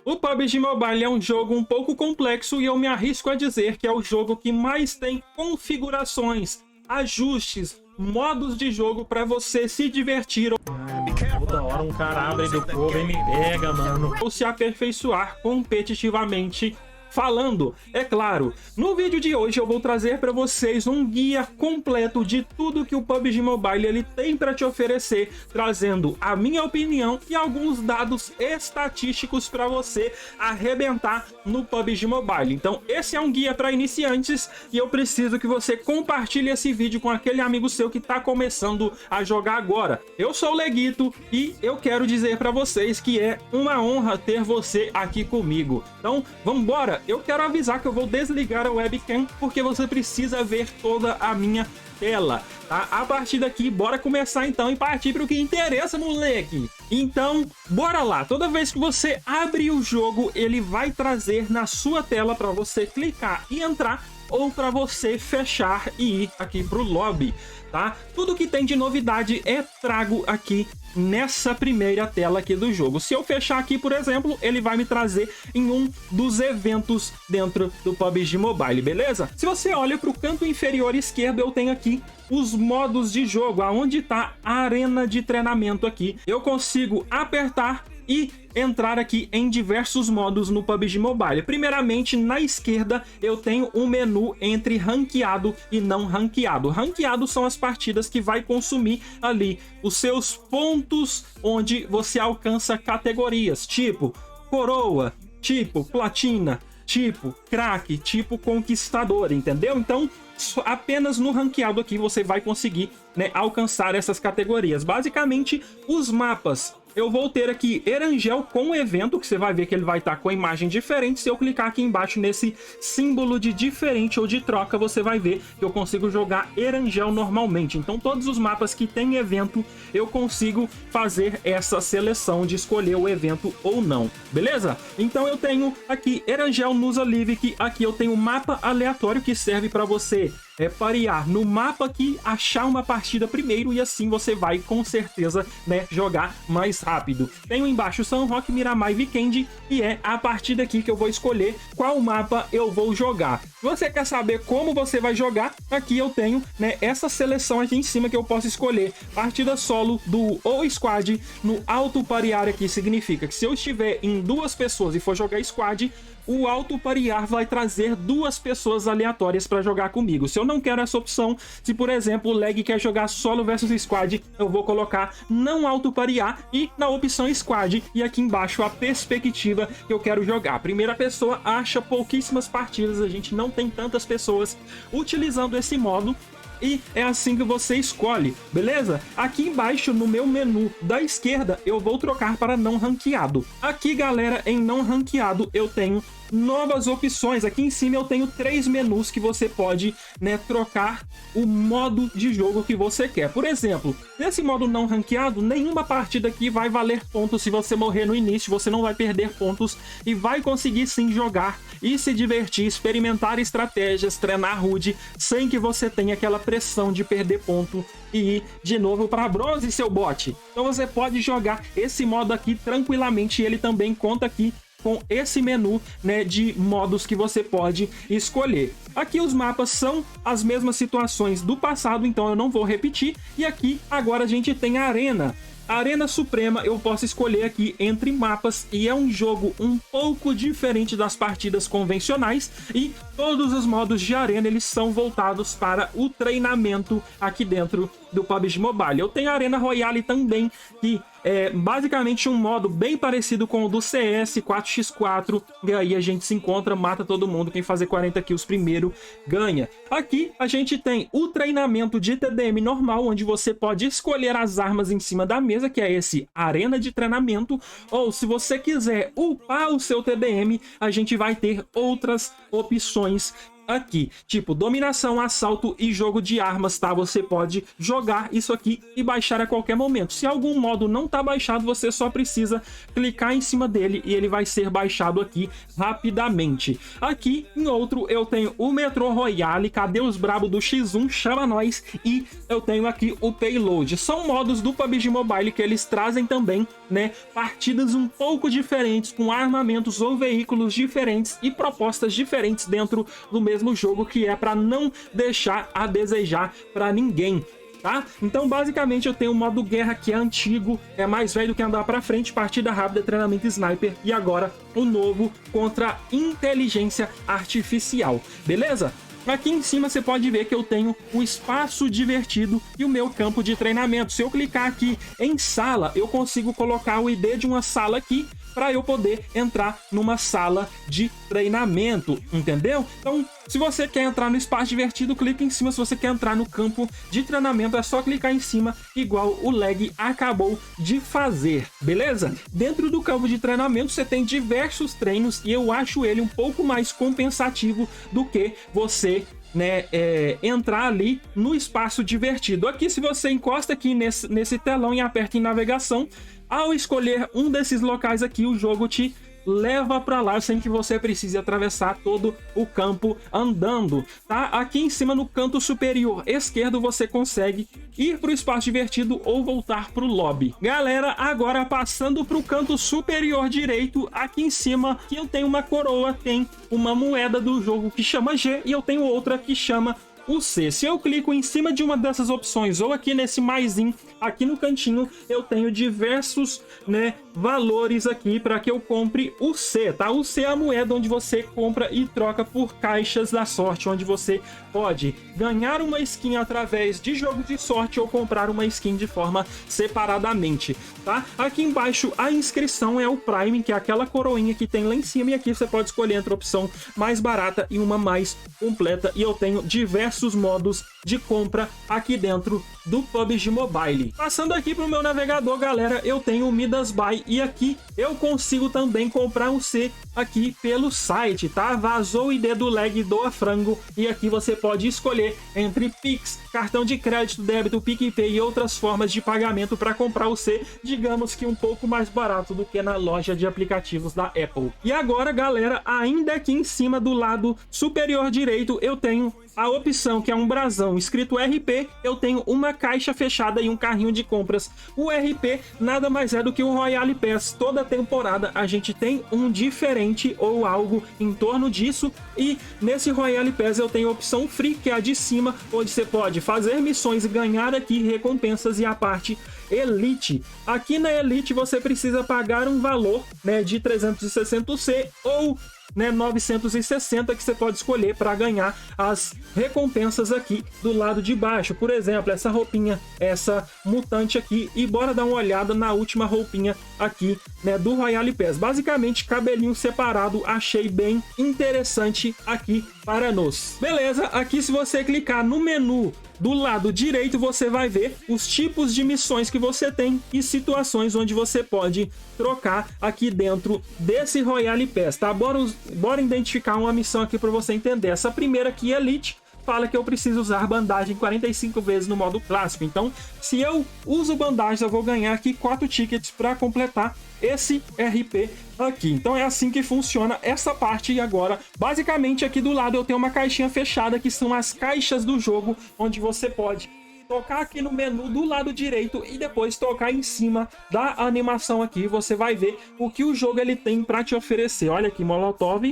O PUBG Mobile é um jogo um pouco complexo e eu me arrisco a dizer que é o jogo que mais tem configurações, ajustes, modos de jogo para você se divertir. Toda hora um cara abre do fogo e me pega, mano. Ou se aperfeiçoar competitivamente falando, é claro. No vídeo de hoje eu vou trazer para vocês um guia completo de tudo que o PUBG Mobile ele tem para te oferecer, trazendo a minha opinião e alguns dados estatísticos para você arrebentar no PUBG Mobile. Então esse é um guia para iniciantes e eu preciso que você compartilhe esse vídeo com aquele amigo seu que está começando a jogar agora. Eu sou o Leguito e eu quero dizer para vocês que é uma honra ter você aqui comigo. Então vamos embora. Eu quero avisar que eu vou desligar a webcam porque você precisa ver toda a minha tela, tá? A partir daqui, bora começar então e partir para o que interessa, moleque! Então, bora lá! Toda vez que você abre o jogo, ele vai trazer na sua tela para você clicar e entrar ou para você fechar e ir aqui pro lobby, tá? Tudo que tem de novidade é trago aqui nessa primeira tela aqui do jogo. Se eu fechar aqui, por exemplo, ele vai me trazer em um dos eventos dentro do PUBG Mobile, beleza? Se você olha para o canto inferior esquerdo, eu tenho aqui os modos de jogo, aonde está a arena de treinamento aqui. Eu consigo apertar e entrar aqui em diversos modos no PUBG Mobile. Primeiramente, na esquerda, eu tenho um menu entre ranqueado e não ranqueado. Ranqueado são as partidas que vai consumir ali os seus pontos onde você alcança categorias, tipo coroa, tipo platina, tipo craque, tipo conquistador, entendeu? Então, apenas no ranqueado aqui você vai conseguir, né, alcançar essas categorias. Basicamente, os mapas. Eu vou ter aqui Erangel com evento, que você vai ver que ele vai estar com a imagem diferente. Se eu clicar aqui embaixo nesse símbolo de diferente ou de troca, você vai ver que eu consigo jogar Erangel normalmente. Então todos os mapas que tem evento, eu consigo fazer essa seleção de escolher o evento ou não, beleza? Então eu tenho aqui Erangel Nusa Live, que aqui eu tenho um mapa aleatório que serve para você parear no mapa que achar uma partida primeiro e assim você vai com certeza, né, jogar mais rápido. Tenho embaixo São Roque, Miramar e Weekend e é a partir daqui que eu vou escolher qual mapa eu vou jogar. Se você quer saber como você vai jogar, aqui eu tenho, né, essa seleção aqui em cima que eu posso escolher partida solo, duo ou squad. No auto parear aqui significa que se eu estiver em duas pessoas e for jogar squad, o auto parear vai trazer duas pessoas aleatórias para jogar comigo. Se eu não quero essa opção, se por exemplo o lag quer jogar solo versus squad, eu vou colocar não auto parear e na opção squad, e aqui embaixo a perspectiva que eu quero jogar. Primeira pessoa acha pouquíssimas partidas, a gente não tem tantas pessoas utilizando esse modo. E é assim que você escolhe, beleza? Aqui embaixo no meu menu da esquerda eu vou trocar para não ranqueado. Aqui, galera, em não ranqueado eu tenho novas opções. Aqui em cima eu tenho 3 menus que você pode, né, trocar o modo de jogo que você quer. Por exemplo, nesse modo não ranqueado, nenhuma partida aqui vai valer pontos. Se você morrer no início, você não vai perder pontos e vai conseguir sim jogar e se divertir, experimentar estratégias, treinar rude, sem que você tenha aquela pressão de perder ponto e ir de novo para bronze, seu bot. Então você pode jogar esse modo aqui tranquilamente e ele também conta aqui com esse menu, né, de modos que você pode escolher. Aqui os mapas são as mesmas situações do passado, então eu não vou repetir. E aqui agora a gente tem a arena. A Arena Suprema eu posso escolher aqui entre mapas e é um jogo um pouco diferente das partidas convencionais e todos os modos de arena eles são voltados para o treinamento aqui dentro do PUBG Mobile. Eu tenho a Arena Royale também, que é basicamente um modo bem parecido com o do CS 4x4, e aí a gente se encontra, mata todo mundo, quem fazer 40 kills primeiro ganha. Aqui a gente tem o treinamento de TDM normal, onde você pode escolher as armas em cima da mesa, que é esse arena de treinamento, ou se você quiser upar o seu TDM, a gente vai ter outras opções aqui, tipo dominação, assalto e jogo de armas, tá? Você pode jogar isso aqui e baixar a qualquer momento. Se algum modo não tá baixado, você só precisa clicar em cima dele e ele vai ser baixado aqui rapidamente. Aqui em outro eu tenho o Metro Royale, cadê os brabo do X1, chama nós, e eu tenho aqui o Payload. São modos do PUBG Mobile que eles trazem também, né, partidas um pouco diferentes, com armamentos ou veículos diferentes e propostas diferentes dentro do mesmo jogo, que é para não deixar a desejar para ninguém. Tá? Então basicamente eu tenho o modo guerra, que é antigo, é mais velho do que andar para frente, partida rápida, treinamento sniper, e agora o novo contra inteligência artificial, beleza? Aqui em cima você pode ver que eu tenho o espaço divertido e o meu campo de treinamento. Se eu clicar aqui em sala, eu consigo colocar o ID de uma sala aqui para eu poder entrar numa sala de treinamento, entendeu? Então, se você quer entrar no espaço divertido, clica em cima. Se você quer entrar no campo de treinamento, é só clicar em cima, igual o lag acabou de fazer, beleza? Dentro do campo de treinamento, você tem diversos treinos e eu acho ele um pouco mais compensativo do que você entrar ali no espaço divertido. Aqui, se você encosta aqui nesse telão e aperta em navegação, ao escolher um desses locais aqui, o jogo te leva para lá sem que você precise atravessar todo o campo andando, tá? Aqui em cima no canto superior esquerdo você consegue ir para o espaço divertido ou voltar para o lobby. Galera, agora passando para o canto superior direito, aqui em cima que eu tenho uma coroa, tem uma moeda do jogo que chama G e eu tenho outra que chama o C. Se eu clico em cima de uma dessas opções ou aqui nesse maisinho, aqui no cantinho, eu tenho diversos, valores aqui para que eu compre o C, tá? O C é a moeda onde você compra e troca por caixas da sorte, onde você pode ganhar uma skin através de jogo de sorte ou comprar uma skin de forma separadamente, tá? Aqui embaixo a inscrição é o Prime, que é aquela coroinha que tem lá em cima, e aqui você pode escolher entre a opção mais barata e uma mais completa, e eu tenho diversos modos de compra aqui dentro do PUBG Mobile. Passando aqui para o meu navegador, galera, eu tenho o Midas Buy e aqui eu consigo também comprar um C aqui pelo site, tá? Vazou o ID do lag do Frango e aqui você pode escolher entre Pix, cartão de crédito, débito, PicPay e outras formas de pagamento para comprar o C, digamos que um pouco mais barato do que na loja de aplicativos da Apple. E agora, galera, ainda aqui em cima do lado superior direito eu tenho a opção que é um brasão escrito RP, eu tenho uma caixa fechada e um carrinho de compras. O RP nada mais é do que o Royale Pass. Toda temporada a gente tem um diferente ou algo em torno disso, e nesse Royale Pass eu tenho a opção Free, que é a de cima, onde você pode fazer missões e ganhar aqui recompensas, e a parte Elite. Aqui na Elite você precisa pagar um valor, de 360 C ou 960, que você pode escolher para ganhar as recompensas aqui do lado de baixo. Por exemplo, essa roupinha, essa mutante aqui, e bora dar uma olhada na última roupinha aqui, do Royale Pass. Basicamente, cabelinho separado, achei bem interessante aqui para nós. Beleza, aqui se você clicar no menu do lado direito, você vai ver os tipos de missões que você tem e situações onde você pode trocar aqui dentro desse Royale Pass, tá? Bora identificar uma missão aqui para você entender. Essa primeira aqui, Elite, fala que eu preciso usar bandagem 45 vezes no modo clássico. Então, se eu uso bandagem, eu vou ganhar aqui 4 tickets para completar esse RP aqui. Então é assim que funciona essa parte. E agora, basicamente, aqui do lado eu tenho uma caixinha fechada, que são as caixas do jogo, onde você pode tocar aqui no menu do lado direito e depois tocar em cima da animação aqui. Você vai ver o que o jogo ele tem para te oferecer. Olha aqui, Molotov,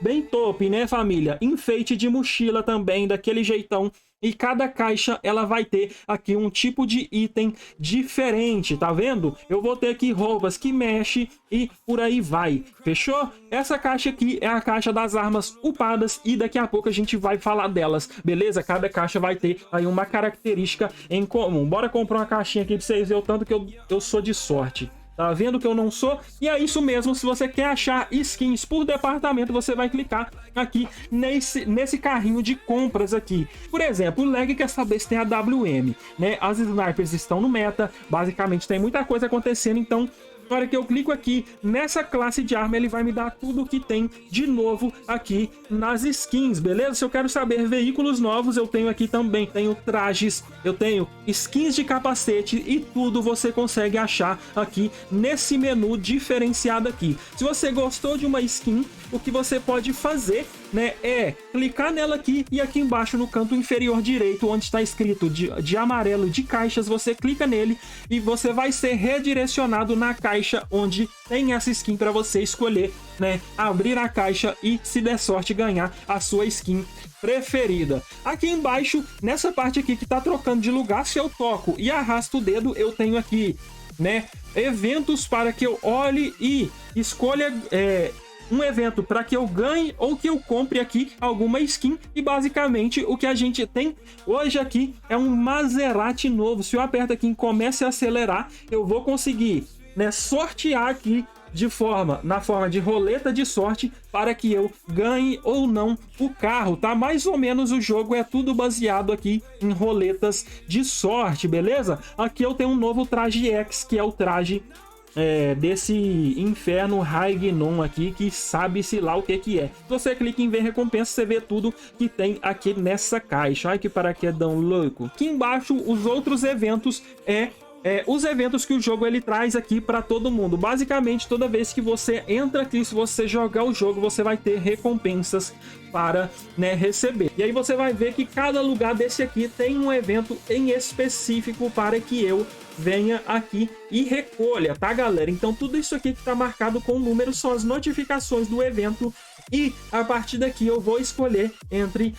bem top, né, família? Enfeite de mochila também, daquele jeitão. E cada caixa, ela vai ter aqui um tipo de item diferente, tá vendo? Eu vou ter aqui roupas que mexe e por aí vai, fechou? Essa caixa aqui é a caixa das armas upadas e daqui a pouco a gente vai falar delas, beleza? Cada caixa vai ter aí uma característica em comum. Bora comprar uma caixinha aqui pra vocês verem o tanto que eu sou de sorte. Tá vendo que eu não sou? E é isso mesmo, se você quer achar skins por departamento, você vai clicar aqui nesse carrinho de compras aqui. Por exemplo, o lag quer saber se tem a WM, As snipers estão no meta, basicamente tem muita coisa acontecendo, então Na hora que eu clico aqui nessa classe de arma, ele vai me dar tudo que tem de novo aqui nas skins, beleza? Se eu quero saber veículos novos, eu tenho aqui também. Tenho trajes, eu tenho skins de capacete e tudo você consegue achar aqui nesse menu diferenciado aqui. Se você gostou de uma skin, o que você pode fazer, né, é clicar nela aqui e aqui embaixo no canto inferior direito, onde está escrito de amarelo de caixas, você clica nele e você vai ser redirecionado na caixa onde tem essa skin para você escolher, né, abrir a caixa e, se der sorte, ganhar a sua skin preferida. Aqui embaixo, nessa parte aqui que tá trocando de lugar, se eu toco e arrasto o dedo, eu tenho aqui, né, eventos para que eu olhe e escolha um evento para que eu ganhe ou que eu compre aqui alguma skin. E basicamente o que a gente tem hoje aqui é um Maserati novo. Se eu aperto aqui em comece a acelerar, eu vou conseguir, né, sortear aqui na forma de roleta de sorte para que eu ganhe ou não o carro, tá? Mais ou menos o jogo é tudo baseado aqui em roletas de sorte, beleza? Aqui eu tenho um novo traje X, que é o traje desse inferno Raignon aqui, que sabe-se lá o que é. Se você clica em ver recompensa, você vê tudo que tem aqui nessa caixa. Ai, que paraquedão louco. Aqui embaixo, os outros eventos os eventos que o jogo ele traz aqui para todo mundo. Basicamente, toda vez que você entra aqui, se você jogar o jogo, você vai ter recompensas para, né, receber. E aí você vai ver que cada lugar desse aqui tem um evento em específico para que eu venha aqui e recolha, tá, galera? Então tudo isso aqui que tá marcado com número são as notificações do evento, e a partir daqui eu vou escolher entre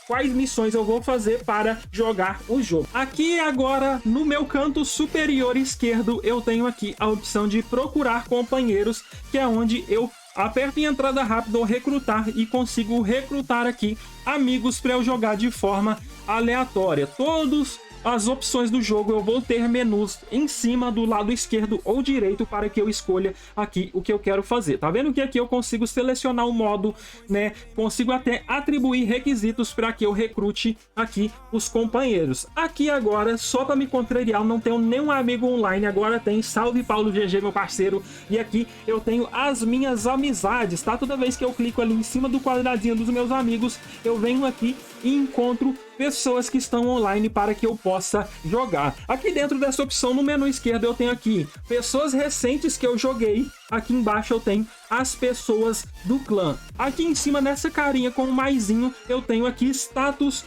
quais missões eu vou fazer para jogar o jogo. Aqui agora no meu canto superior esquerdo eu tenho aqui a opção de procurar companheiros, que é onde eu aperto em entrada rápida ou recrutar e consigo recrutar aqui amigos para eu jogar de forma aleatória. Todas as opções do jogo eu vou ter menus em cima do lado esquerdo ou direito para que eu escolha aqui o que eu quero fazer. Tá vendo que aqui eu consigo selecionar o modo, né? Consigo até atribuir requisitos para que eu recrute aqui os companheiros. Aqui agora, só para me contrariar, eu não tenho nenhum amigo online, agora tem Salve Paulo GG, meu parceiro, e aqui eu tenho as minhas amizades, tá? Toda vez que eu clico ali em cima do quadradinho dos meus amigos, eu venho aqui e encontro pessoas que estão online para que eu possa jogar. Aqui dentro dessa opção, no menu esquerdo, eu tenho aqui pessoas recentes que eu joguei. Aqui embaixo eu tenho as pessoas do clã. Aqui em cima, nessa carinha com o maisinho, eu tenho aqui status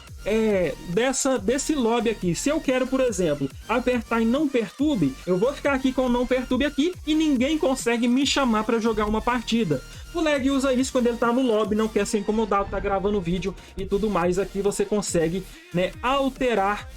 desse lobby aqui. Se eu quero, por exemplo, apertar em não perturbe, eu vou ficar aqui com não perturbe aqui e ninguém consegue me chamar para jogar uma partida. O lag usa isso quando ele tá no lobby, não quer ser incomodado, tá gravando vídeo e tudo mais. Aqui você consegue, né, alterar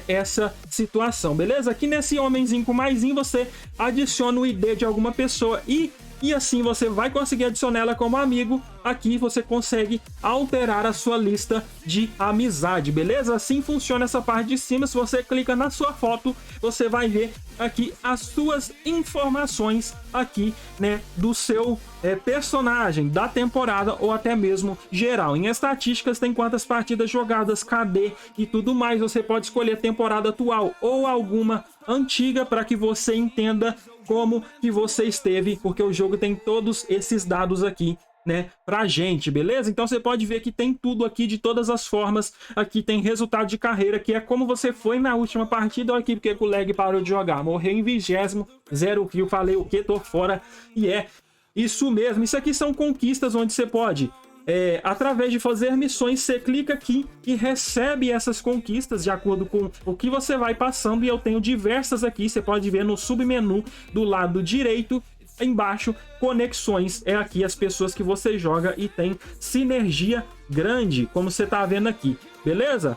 essa situação, beleza? Aqui nesse homenzinho com maisinho você adiciona o ID de alguma pessoa e assim você vai conseguir adicionar ela como amigo. Aqui você consegue alterar a sua lista de amizade, beleza? Assim funciona essa parte de cima. Se você clica na sua foto, você vai ver aqui as suas informações aqui, né, do seu personagem da temporada ou até mesmo geral. Em estatísticas tem quantas partidas jogadas, KD e tudo mais. Você pode escolher temporada atual ou alguma antiga para que você entenda como que você esteve, porque o jogo tem todos esses dados aqui, né, pra gente, beleza? Então você pode ver que tem tudo aqui de todas as formas. Aqui tem resultado de carreira, que é como você foi na última partida. Olha aqui porque o lag parou de jogar, morreu em 20º, 0 kill, falei o que, tô fora. E é isso mesmo, isso aqui são conquistas onde você pode através de fazer missões, você clica aqui e recebe essas conquistas de acordo com o que você vai passando. E eu tenho diversas aqui, você pode ver no submenu do lado direito embaixo, conexões, é aqui as pessoas que você joga e tem sinergia grande, como você tá vendo aqui, beleza?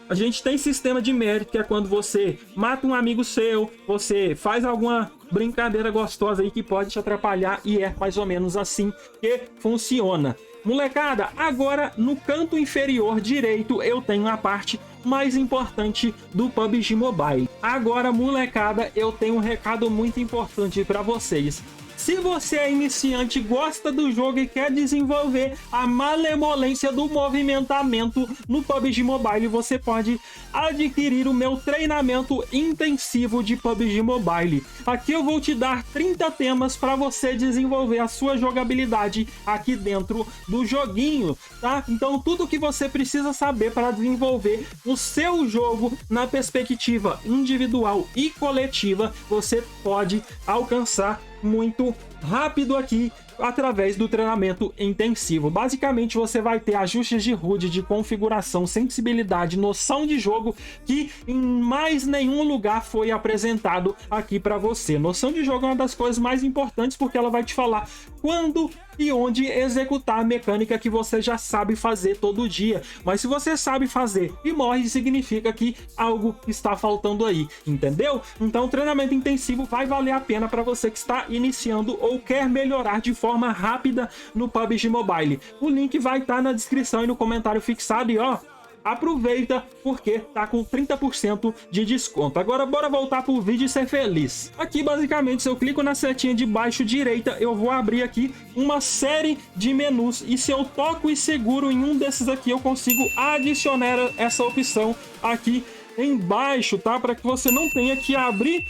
A gente tem sistema de mérito, que é quando você mata um amigo seu, você faz alguma brincadeira gostosa aí que pode te atrapalhar, e é mais ou menos assim que funciona. Molecada, agora no canto inferior direito eu tenho a parte mais importante do PUBG Mobile. Agora, molecada, eu tenho um recado muito importante para vocês. Se você é iniciante, gosta do jogo e quer desenvolver a malemolência do movimentamento no PUBG Mobile, você pode adquirir o meu treinamento intensivo de PUBG Mobile. Aqui eu vou te dar 30 temas para você desenvolver a sua jogabilidade aqui dentro do joguinho, tá? Então tudo que você precisa saber para desenvolver o seu jogo na perspectiva individual e coletiva, você pode alcançar muito rápido aqui através do treinamento intensivo. Basicamente você vai ter ajustes de HUD, de configuração, sensibilidade, noção de jogo que em mais nenhum lugar foi apresentado aqui para você. Noção de jogo é uma das coisas mais importantes porque ela vai te falar quando e onde executar a mecânica que você já sabe fazer todo dia. Mas se você sabe fazer e morre, significa que algo está faltando aí, entendeu? Então o treinamento intensivo vai valer a pena para você que está iniciando ou quer melhorar de forma rápida no PUBG Mobile. O link vai estar na descrição e no comentário fixado e ó, aproveita porque tá com 30% de desconto. Agora bora voltar pro vídeo e ser feliz. Aqui basicamente se eu clico na setinha de baixo direita, eu vou abrir aqui uma série de menus e se eu toco e seguro em um desses aqui, eu consigo adicionar essa opção aqui embaixo, tá? Para que você não tenha que abrir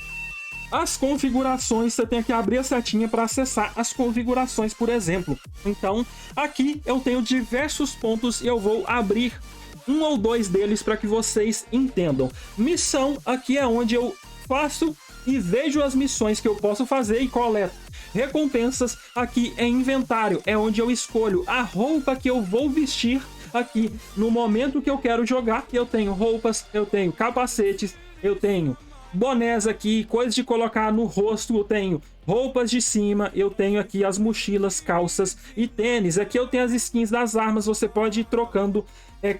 as configurações, você tem que abrir a setinha para acessar as configurações, por exemplo. Então aqui eu tenho diversos pontos e eu vou abrir um ou dois deles para que vocês entendam. Missão, aqui é onde eu faço e vejo as missões que eu posso fazer e coleto. Recompensas, aqui é inventário, é onde eu escolho a roupa que eu vou vestir aqui no momento que eu quero jogar. Eu tenho roupas, eu tenho capacetes, eu tenho bonés aqui, coisas de colocar no rosto, eu tenho roupas de cima, eu tenho aqui as mochilas, calças e tênis. Aqui eu tenho as skins das armas, você pode ir trocando,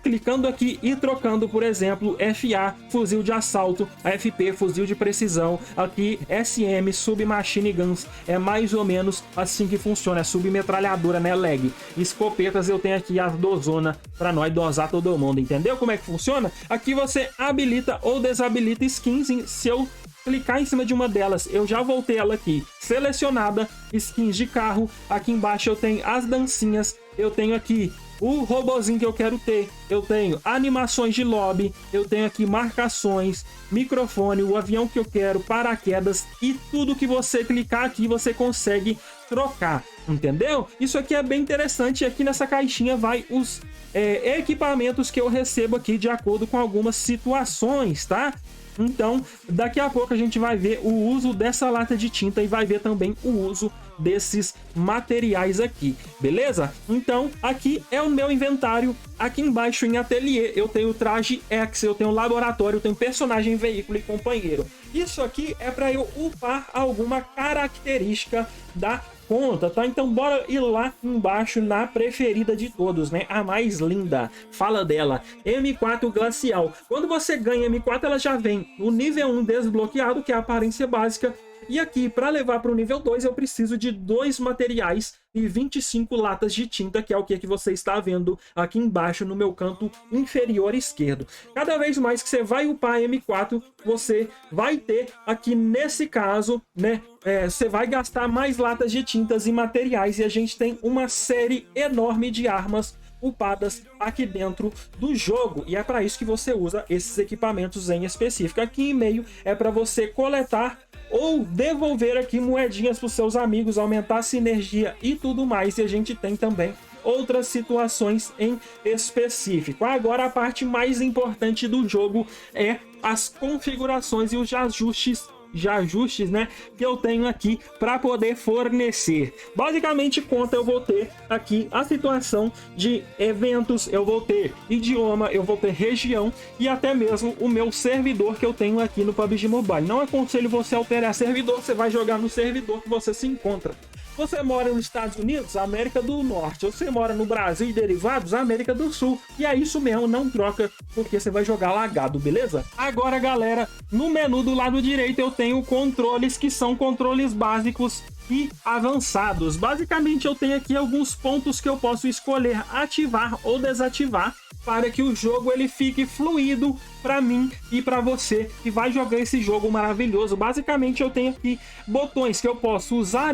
clicando aqui e trocando, por exemplo, FA, fuzil de assalto, AFP, fuzil de precisão, aqui SM, submachine guns, é mais ou menos assim que funciona, é submetralhadora, né, leg. Escopetas eu tenho aqui as dozona para nós dosar todo mundo, entendeu como é que funciona? Aqui você habilita ou desabilita skins, se eu clicar em cima de uma delas, eu já voltei ela aqui selecionada, skins de carro, aqui embaixo eu tenho as dancinhas, eu tenho aqui o robozinho que eu quero ter, eu tenho animações de lobby, eu tenho aqui marcações, microfone, o avião que eu quero, paraquedas e tudo que você clicar aqui você consegue trocar, entendeu? Isso aqui é bem interessante. Aqui nessa caixinha vai os equipamentos que eu recebo aqui de acordo com algumas situações, tá? Então, daqui a pouco a gente vai ver o uso dessa lata de tinta e vai ver também o uso desses materiais aqui, beleza? Então, aqui é o meu inventário. Aqui embaixo em ateliê eu tenho traje X, eu tenho laboratório, eu tenho personagem, veículo e companheiro. Isso aqui é para eu upar alguma característica da conta, tá? Então bora ir lá embaixo na preferida de todos, né? A mais linda, fala dela, M4 Glacial. Quando você ganha M4, ela já vem no nível 1 desbloqueado, que é a aparência básica. E aqui, para levar para o nível 2, eu preciso de 2 materiais e 25 latas de tinta, que é o que você está vendo aqui embaixo no meu canto inferior esquerdo. Cada vez mais que você vai upar M4, você vai ter aqui nesse caso, né? Você vai gastar mais latas de tintas e materiais, e a gente tem uma série enorme de armas upadas aqui dentro do jogo, e é para isso que você usa esses equipamentos em específico. Aqui em meio é para você coletar ou devolver aqui moedinhas para os seus amigos, aumentar a sinergia e tudo mais. E a gente tem também outras situações em específico. Agora a parte mais importante do jogo é as configurações e os ajustes, né, que eu tenho aqui para poder fornecer. Basicamente, conta eu vou ter aqui a situação de eventos, eu vou ter idioma, eu vou ter região e até mesmo o meu servidor que eu tenho aqui no PUBG Mobile. Não aconselho você alterar servidor, você vai jogar no servidor que você se encontra. Você mora nos Estados Unidos, América do Norte. Você mora no Brasil e derivados, América do Sul. E é isso mesmo, não troca, porque você vai jogar lagado, beleza? Agora, galera, no menu do lado direito eu tenho controles que são controles básicos e avançados. Basicamente, eu tenho aqui alguns pontos que eu posso escolher ativar ou desativar. para que o jogo ele fique fluido para mim e para você que vai jogar esse jogo maravilhoso. Basicamente eu tenho aqui botões que eu posso usar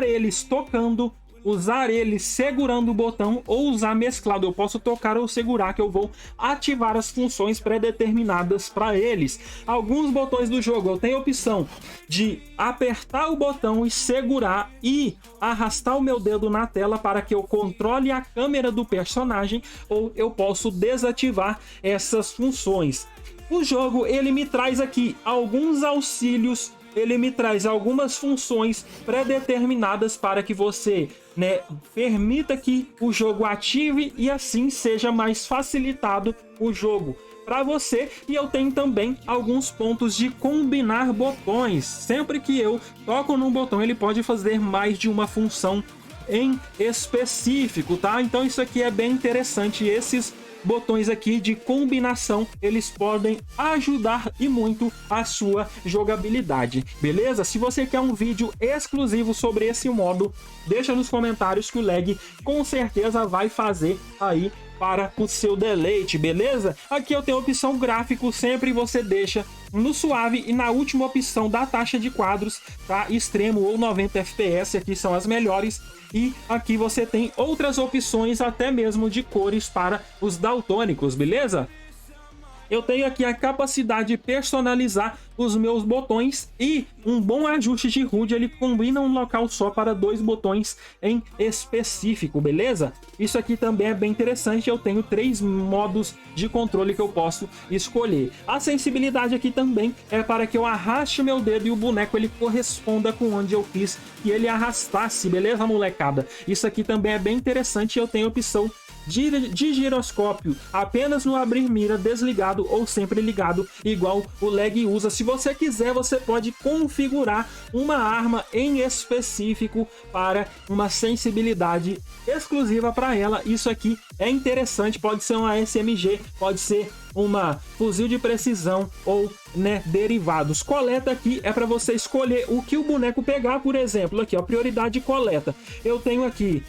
eles tocando, usar ele segurando o botão ou usar mesclado. Eu posso tocar ou segurar, que eu vou ativar as funções pré-determinadas para eles. Alguns botões do jogo eu tenho a opção de apertar o botão e segurar e arrastar o meu dedo na tela para que eu controle a câmera do personagem, ou eu posso desativar essas funções. O jogo ele me traz aqui alguns auxílios, ele me traz algumas funções pré-determinadas para que você, permita que o jogo ative e assim seja mais facilitado o jogo para você. E eu tenho também alguns pontos de combinar botões. Sempre que eu toco num botão, ele pode fazer mais de uma função em específico, tá? Então isso aqui é bem interessante. Esses botões aqui de combinação, eles podem ajudar e muito a sua jogabilidade, beleza? Se você quer um vídeo exclusivo sobre esse modo, deixa nos comentários que o Leg com certeza vai fazer aí para o seu deleite, beleza? Aqui eu tenho a opção gráfico, sempre você deixa no suave, e na última opção da taxa de quadros, tá? Extremo ou 90 FPS, aqui são as melhores. E aqui você tem outras opções, até mesmo de cores para os daltônicos, beleza? Eu tenho aqui a capacidade de personalizar os meus botões e um bom ajuste de HUD, ele combina um local só para 2 botões em específico, beleza? Isso aqui também é bem interessante, eu tenho 3 modos de controle que eu posso escolher. A sensibilidade aqui também é para que eu arraste meu dedo e o boneco ele corresponda com onde eu quis que ele arrastasse, beleza, molecada? Isso aqui também é bem interessante, eu tenho a opção de giroscópio apenas no abrir mira, desligado ou sempre ligado, igual o Leg usa. Se você quiser, você pode configurar uma arma em específico para uma sensibilidade exclusiva para ela. Isso aqui é interessante, pode ser uma SMG, pode ser uma fuzil de precisão ou derivados. Coleta aqui é para você escolher o que o boneco pegar, por exemplo, aqui ó, prioridade de coleta. Eu tenho aqui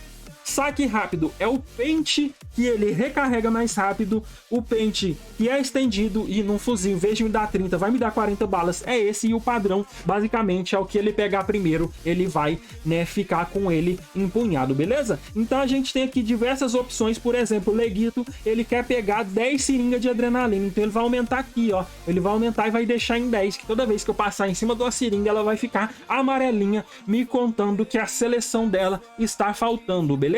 saque rápido, é o pente que ele recarrega mais rápido, o pente que é estendido e num fuzil, em vez de me dar 30, vai me dar 40 balas, é esse. E o padrão, basicamente, é o que ele pegar primeiro, ele vai, ficar com ele empunhado, beleza? Então a gente tem aqui diversas opções, por exemplo, o Leguito, ele quer pegar 10 seringas de adrenalina, então ele vai aumentar aqui, ó, ele vai aumentar e vai deixar em 10, que toda vez que eu passar em cima de uma seringa, ela vai ficar amarelinha, me contando que a seleção dela está faltando, beleza?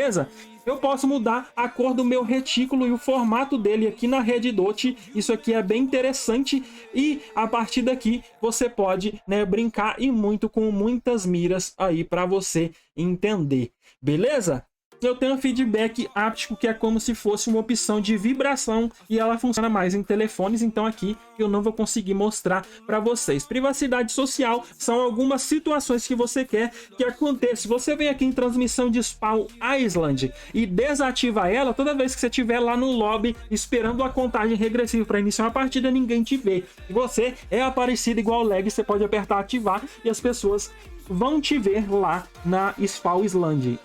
Eu posso mudar a cor do meu retículo e o formato dele aqui na Red Dot. Isso aqui é bem interessante. E a partir daqui você pode, brincar e muito com muitas miras aí para você entender. Beleza? Eu tenho um feedback áptico, que é como se fosse uma opção de vibração e ela funciona mais em telefones, então aqui eu não vou conseguir mostrar para vocês. Privacidade social são algumas situações que você quer que aconteça. Você vem aqui em transmissão de Spawn Island e desativa ela toda vez que você estiver lá no lobby esperando a contagem regressiva para iniciar uma partida, ninguém te vê. E você é aparecido igual o Leg, você pode apertar ativar e as pessoas vão te ver lá na Spawn Island,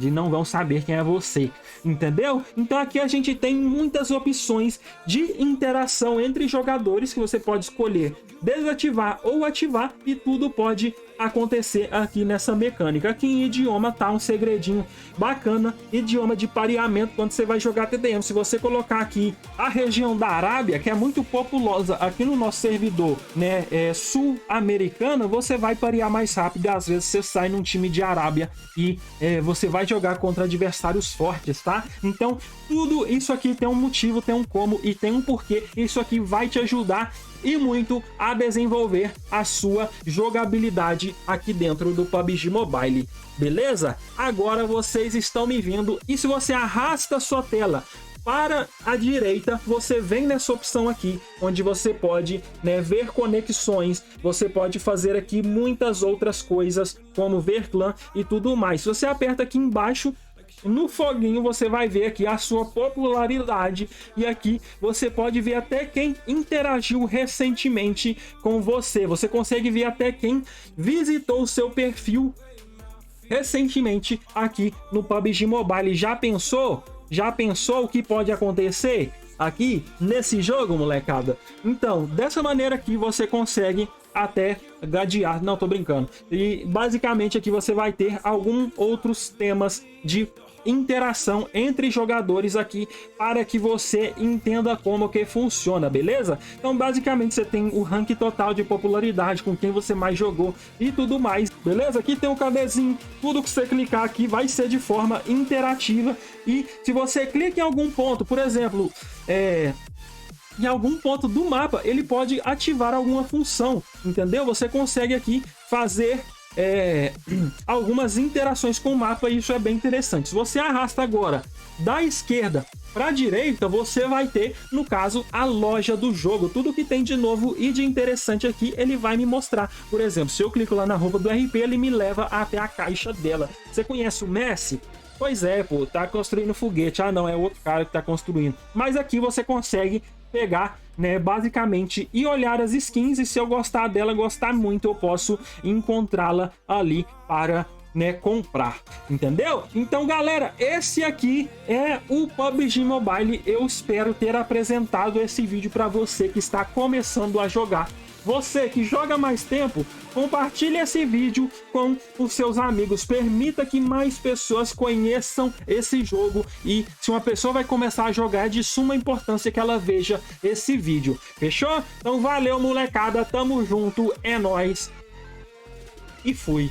e não vão saber quem é você, entendeu? Então aqui a gente tem muitas opções de interação entre jogadores que você pode escolher desativar ou ativar, e tudo pode acontecer aqui nessa mecânica. Aqui em idioma tá um segredinho bacana, idioma de pareamento quando você vai jogar TDM. Se você colocar aqui a região da Arábia, que é muito populosa aqui no nosso servidor, sul-americana, você vai parear mais rápido. Às vezes você sai num time de Arábia e você vai jogar contra adversários fortes, tá? Então tudo isso aqui tem um motivo, tem um como e tem um porquê. Isso aqui vai te ajudar e muito a desenvolver a sua jogabilidade aqui dentro do PUBG Mobile, beleza? Agora vocês estão me vendo, e se você arrasta a sua tela para a direita, você vem nessa opção aqui, onde você pode ver conexões, você pode fazer aqui muitas outras coisas, como ver clã e tudo mais. Se você aperta aqui embaixo, no foguinho, você vai ver aqui a sua popularidade, e aqui você pode ver até quem interagiu recentemente com você. Você consegue ver até quem visitou o seu perfil recentemente aqui no PUBG Mobile. Já pensou? Já pensou o que pode acontecer aqui nesse jogo, molecada? Então, dessa maneira aqui você consegue até gadear, não, tô brincando. E basicamente aqui você vai ter alguns outros temas de interação entre jogadores aqui para que você entenda como que funciona, beleza? Então basicamente você tem o ranking total de popularidade, com quem você mais jogou e tudo mais, beleza? Aqui tem o cadezinho, tudo que você clicar aqui vai ser de forma interativa, e se você clica em algum ponto, por exemplo, em algum ponto do mapa, ele pode ativar alguma função, entendeu? Você consegue aqui fazer algumas interações com o mapa, e isso é bem interessante. Se você arrasta agora da esquerda para a direita, você vai ter, no caso, a loja do jogo. Tudo que tem de novo e de interessante aqui, ele vai me mostrar. Por exemplo, se eu clico lá na roupa do RP, ele me leva até a caixa dela. Você conhece o Messi? Pois é, pô, tá construindo foguete. Ah, não, é outro cara que tá construindo. Mas aqui você consegue pegar, né, basicamente, e olhar as skins, e se eu gostar dela, gostar muito, eu posso encontrá-la ali para, né, comprar, entendeu? Então, galera, esse aqui é o PUBG Mobile. Eu espero ter apresentado esse vídeo para você que está começando a jogar. Você que joga mais tempo, compartilhe esse vídeo com os seus amigos. Permita que mais pessoas conheçam esse jogo. E se uma pessoa vai começar a jogar, é de suma importância que ela veja esse vídeo. Fechou? Então valeu, molecada. Tamo junto. É nóis. E fui.